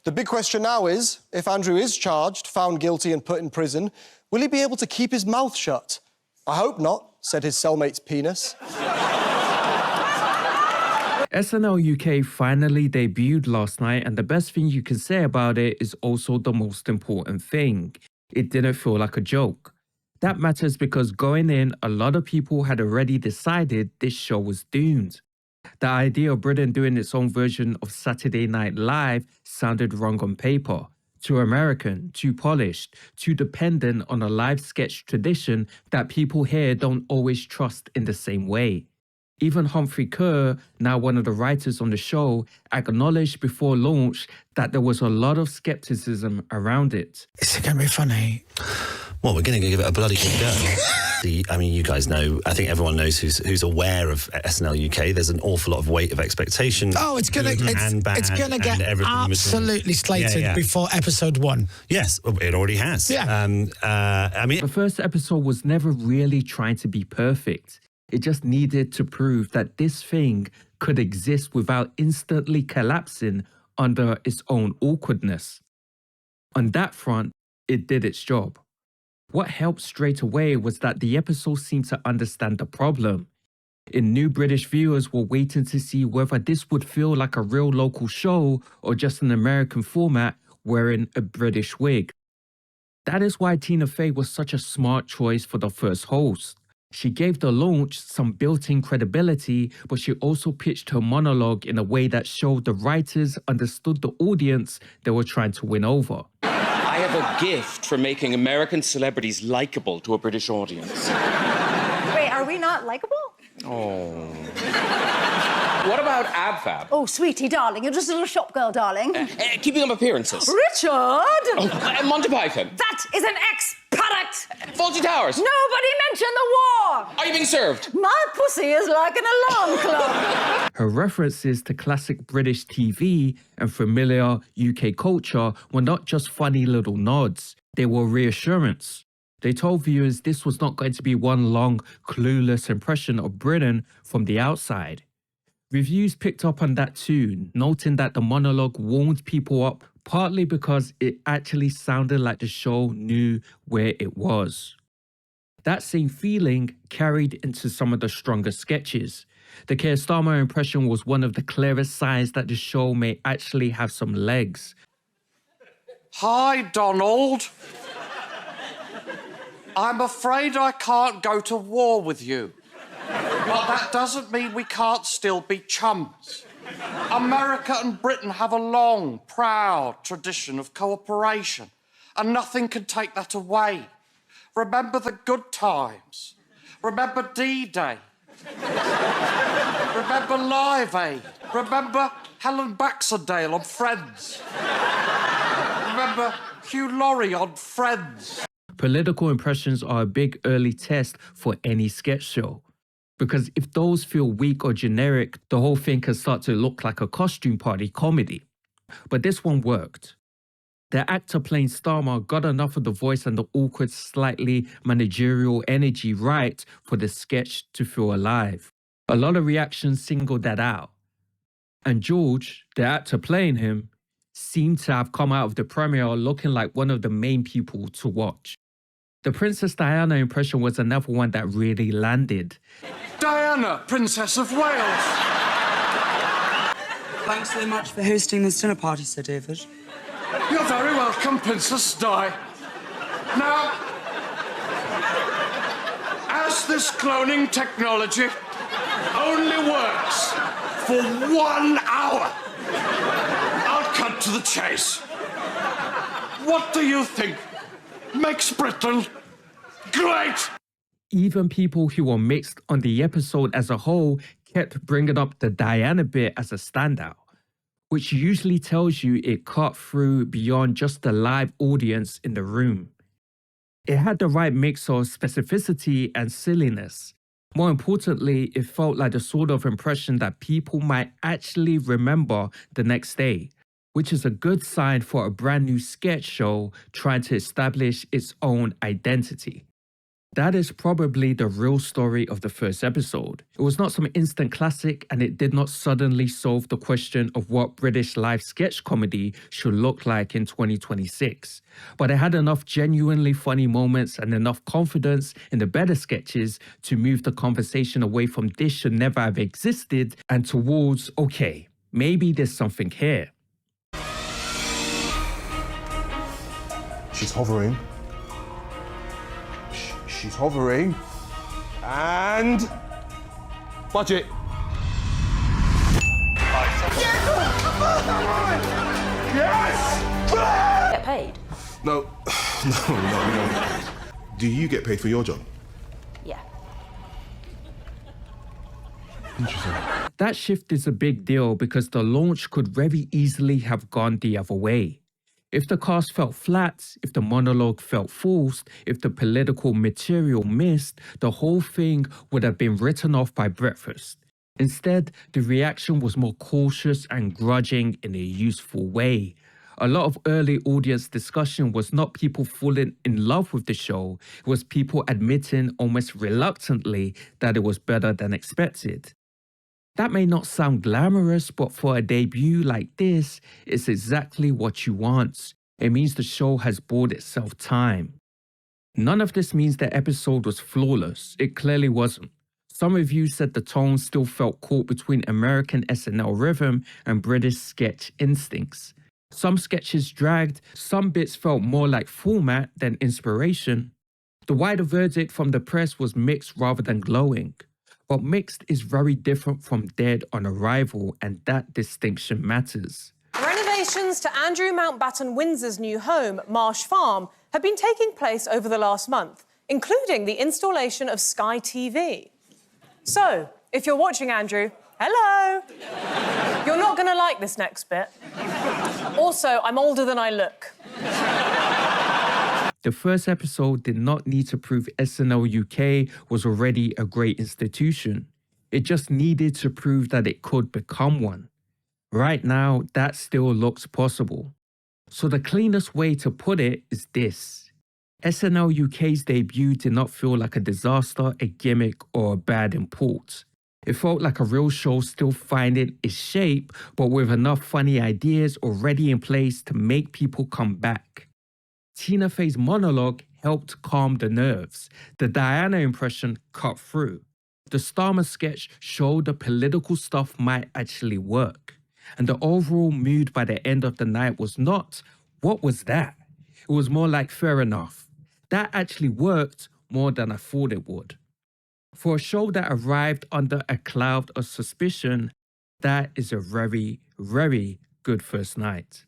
The big question now is, if Andrew is charged, found guilty and put in prison, will he be able to keep his mouth shut? I hope not, said his cellmate's penis. SNL UK finally debuted last night, and the best thing you can say about it is also the most important thing. It didn't feel like a joke. That matters because going in, a lot of people had already decided this show was doomed. The idea of Britain doing its own version of Saturday Night Live sounded wrong on paper. Too American, too polished, too dependent on a live sketch tradition that people here don't always trust in the same way. Even Humphrey Kerr, now one of the writers on the show, acknowledged before launch that there was a lot of skepticism around it. Is it going to be funny? Well, we're going to give it a bloody good go. I mean, you guys know, I think everyone knows who's aware of SNL UK. There's an awful lot of weight of expectation. Oh, it's going to get absolutely slated before episode 1. Yes, it already has. Yeah. I mean, The first episode was never really trying to be perfect. It just needed to prove that this thing could exist without instantly collapsing under its own awkwardness. On that front, it did its job. What helped straight away was that the episode seemed to understand the problem. New British viewers were waiting to see whether this would feel like a real local show or just an American format wearing a British wig. That is why Tina Fey was such a smart choice for the first host. She gave the launch some built-in credibility, but she also pitched her monologue in a way that showed the writers understood the audience they were trying to win over. I have a gift for making American celebrities likable to a British audience. Wait, are we not likable? Oh. What about AbFab? Oh, sweetie, darling, you're just a little shop girl, darling. Keeping up appearances. Richard! Oh, Monty Python. That is an ex-product! Fawlty Towers. Nobody mentioned the war! Are you being served? My pussy is like an alarm clock. Her references to classic British TV and familiar UK culture were not just funny little nods, they were reassurance. They told viewers this was not going to be one long, clueless impression of Britain from the outside. Reviews picked up on that too, noting that the monologue warmed people up partly because it actually sounded like the show knew where it was. That same feeling carried into some of the stronger sketches. The Kstama Impression was one of the clearest signs that the show may actually have some legs. Hi, Donald. I'm afraid I can't go to war with you. But that doesn't mean we can't still be chums. America and Britain have a long, proud tradition of cooperation, and nothing can take that away. Remember the good times. Remember D-Day. Remember Live Aid. Remember Helen Baxendale on Friends. Remember Hugh Laurie on Friends. Political impressions are a big early test for any sketch show. Because if those feel weak or generic, the whole thing can start to look like a costume party comedy. But this one worked. The actor playing Kstama got enough of the voice and the awkward, slightly managerial energy right for the sketch to feel alive. A lot of reactions singled that out. And George, the actor playing him, seemed to have come out of the premiere looking like one of the main people to watch. The Princess Diana impression was another one that really landed. Diana, Princess of Wales. Thanks so much for hosting this dinner party, Sir David. You're very welcome, Princess Di. Now, as this cloning technology only works for 1 hour, I'll cut to the chase. What do you think makes Britain great? Even people who were mixed on the episode as a whole kept bringing up the Diana bit as a standout, which usually tells you it cut through beyond just the live audience in the room. It had the right mix of specificity and silliness. More importantly, it felt like the sort of impression that people might actually remember the next day, which is a good sign for a brand new sketch show trying to establish its own identity. That is probably the real story of the first episode. It was not some instant classic, and it did not suddenly solve the question of what British live sketch comedy should look like in 2026. But it had enough genuinely funny moments and enough confidence in the better sketches to move the conversation away from this should never have existed and towards, okay, maybe there's something here. She's hovering. She's hovering. And... budget. Yes! Get paid? No. No. Do you get paid for your job? Yeah. Interesting. That shift is a big deal because the launch could very easily have gone the other way. If the cast felt flat, if the monologue felt forced, if the political material missed, the whole thing would have been written off by breakfast. Instead, the reaction was more cautious and grudging in a useful way. A lot of early audience discussion was not people falling in love with the show, it was people admitting almost reluctantly that it was better than expected. That may not sound glamorous, but for a debut like this, it's exactly what you want. It means the show has bought itself time. None of this means the episode was flawless. It clearly wasn't. Some reviews said the tone still felt caught between American SNL rhythm and British sketch instincts. Some sketches dragged, some bits felt more like format than inspiration. The wider verdict from the press was mixed rather than glowing. But mixed is very different from dead on arrival, and that distinction matters. Renovations to Andrew Mountbatten Windsor's new home, Marsh Farm, have been taking place over the last month, including the installation of Sky TV. So, if you're watching, Andrew, hello! You're not going to like this next bit. Also, I'm older than I look. The first episode did not need to prove SNL UK was already a great institution. It just needed to prove that it could become one. Right now, that still looks possible. So the cleanest way to put it is this. SNL UK's debut did not feel like a disaster, a gimmick, or a bad import. It felt like a real show still finding its shape, but with enough funny ideas already in place to make people come back. Tina Fey's monologue helped calm the nerves. The Diana impression cut through. The Kstama sketch showed the political stuff might actually work. And the overall mood by the end of the night was not, what was that? It was more like, fair enough. That actually worked more than I thought it would. For a show that arrived under a cloud of suspicion, that is a very, very good first night.